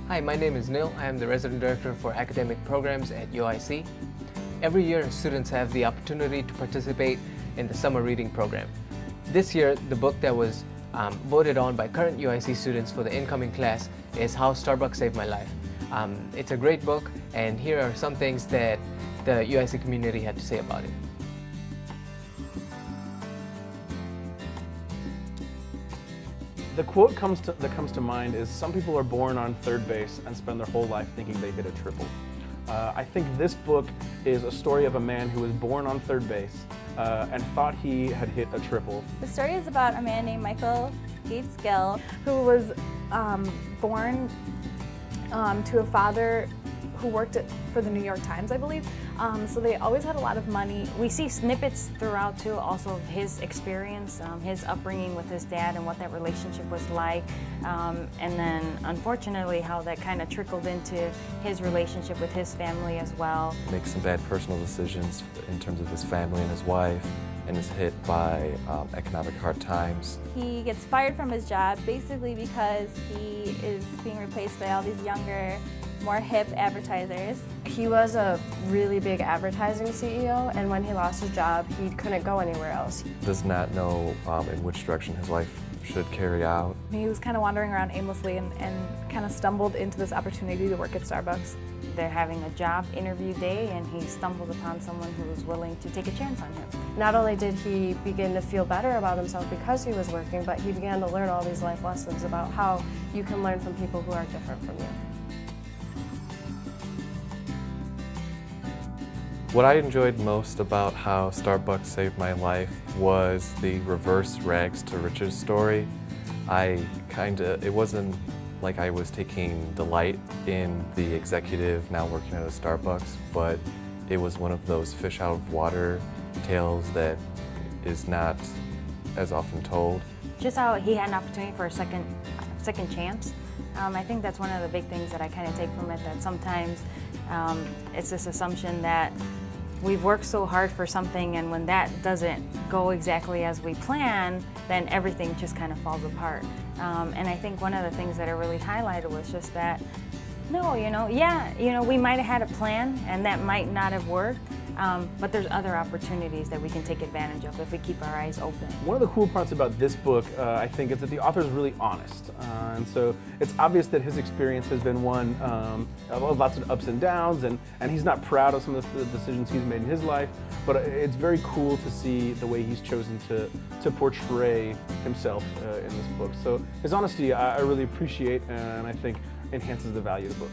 Hi, my name is Neil. I am the Resident Director for Academic Programs at UIC. Every year, students have the opportunity to participate in the summer reading program. This year, the book that was voted on by current UIC students for the incoming class is How Starbucks Saved My Life. It's a great book, and here are some things that the UIC community had to say about it. The quote that comes to mind is, "Some people are born on third base and spend their whole life thinking they hit a triple." I think this book is a story of a man who was born on third base and thought he had hit a triple. The story is about a man named Michael Gates Gill, who was born to a father who worked for the New York Times, I believe. So they always had a lot of money. We see snippets throughout too, also of his experience, his upbringing with his dad and what that relationship was like. And then unfortunately how that kind of trickled into his relationship with his family as well. Makes some bad personal decisions in terms of his family and his wife, and is hit by economic hard times. He gets fired from his job basically because he is being replaced by all these younger, more hip advertisers. He was a really big advertising CEO, and when he lost his job, he couldn't go anywhere else. Does not know in which direction his life should carry out. He was kind of wandering around aimlessly and kind of stumbled into this opportunity to work at Starbucks. They're having a job interview day, and he stumbled upon someone who was willing to take a chance on him. Not only did he begin to feel better about himself because he was working, but he began to learn all these life lessons about how you can learn from people who are different from you. What I enjoyed most about How Starbucks Saved My Life was the reverse rags to riches story. It wasn't like I was taking delight in the executive now working at a Starbucks, but it was one of those fish out of water tales that is not as often told. Just how he had an opportunity for a second chance. I think that's one of the big things that I kind of take from it, that sometimes it's this assumption that we've worked so hard for something, and when that doesn't go exactly as we plan, then everything just kind of falls apart. And I think one of the things that I really highlighted was just that, no, we might have had a plan and that might not have worked, but there's other opportunities that we can take advantage of if we keep our eyes open. One of the cool parts about this book, I think, is that the author is really honest. And so it's obvious that his experience has been one of lots of ups and downs, and he's not proud of some of the decisions he's made in his life, but it's very cool to see the way he's chosen to portray himself in this book. So his honesty I really appreciate, and I think enhances the value of the book.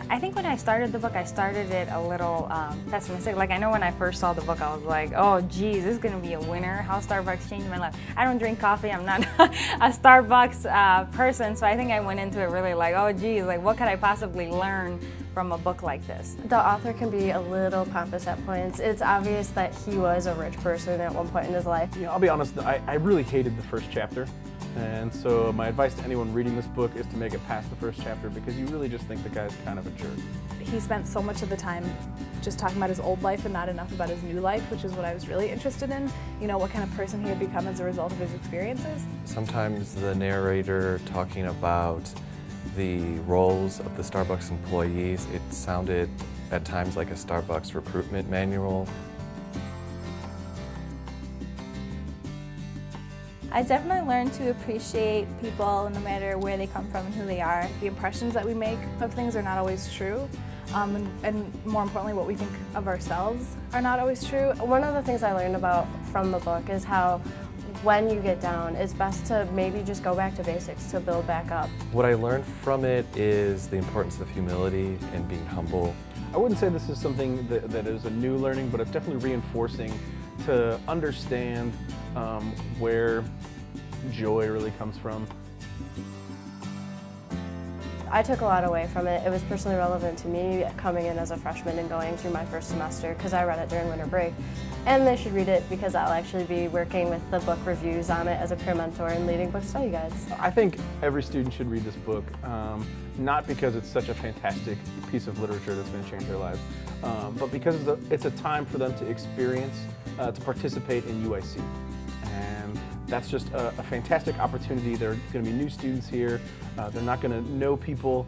I think when I started the book, I started it a little pessimistic. Like, I know when I first saw the book, I was like, oh geez, this is gonna be a winner. How Starbucks changed my life. I don't drink coffee, I'm not a Starbucks person, so I think I went into it really like, oh geez, like what could I possibly learn from a book like this? The author can be a little pompous at points. It's obvious that he was a rich person at one point in his life. I'll be honest, I really hated the first chapter. And so my advice to anyone reading this book is to make it past the first chapter, because you really just think the guy's kind of a jerk. He spent so much of the time just talking about his old life and not enough about his new life, which is what I was really interested in. What kind of person he had become as a result of his experiences. Sometimes the narrator talking about the roles of the Starbucks employees, it sounded at times like a Starbucks recruitment manual. I definitely learned to appreciate people no matter where they come from and who they are. The impressions that we make of things are not always true, and more importantly, what we think of ourselves are not always true. One of the things I learned from the book is how when you get down, it's best to maybe just go back to basics to build back up. What I learned from it is the importance of humility and being humble. I wouldn't say this is something that is a new learning, but it's definitely reinforcing to understand where joy really comes from. I took a lot away from it. It was personally relevant to me coming in as a freshman and going through my first semester, because I read it during winter break. And they should read it because I'll actually be working with the book reviews on it as a peer mentor and leading book study guides. I think every student should read this book, not because it's such a fantastic piece of literature that's going to change their lives, but because it's a time for them to experience, to participate in UIC. And that's just a fantastic opportunity. There are going to be new students here. They're not going to know people.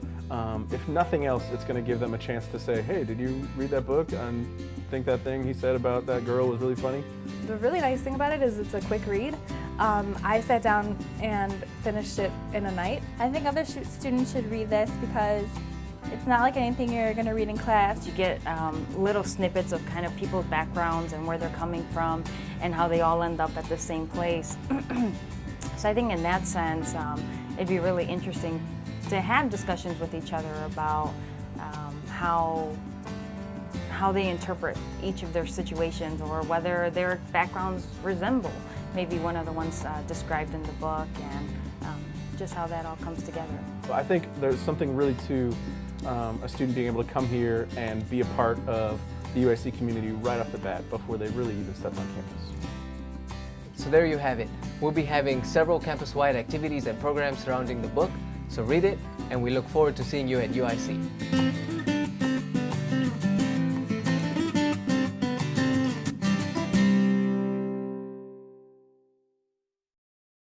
If nothing else, it's going to give them a chance to say, hey, did you read that book and think that thing he said about that girl was really funny? The really nice thing about it is it's a quick read. I sat down and finished it in a night. I think other students should read this because it's not like anything you're going to read in class. You get little snippets of kind of people's backgrounds and where they're coming from and how they all end up at the same place. So I think in that sense, it'd be really interesting to have discussions with each other about how they interpret each of their situations or whether their backgrounds resemble maybe one of the ones described in the book, and just how that all comes together. Well, I think there's something really to a student being able to come here and be a part of the UIC community right off the bat before they really even step on campus. So there you have it. We'll be having several campus-wide activities and programs surrounding the book, so read it, and we look forward to seeing you at UIC.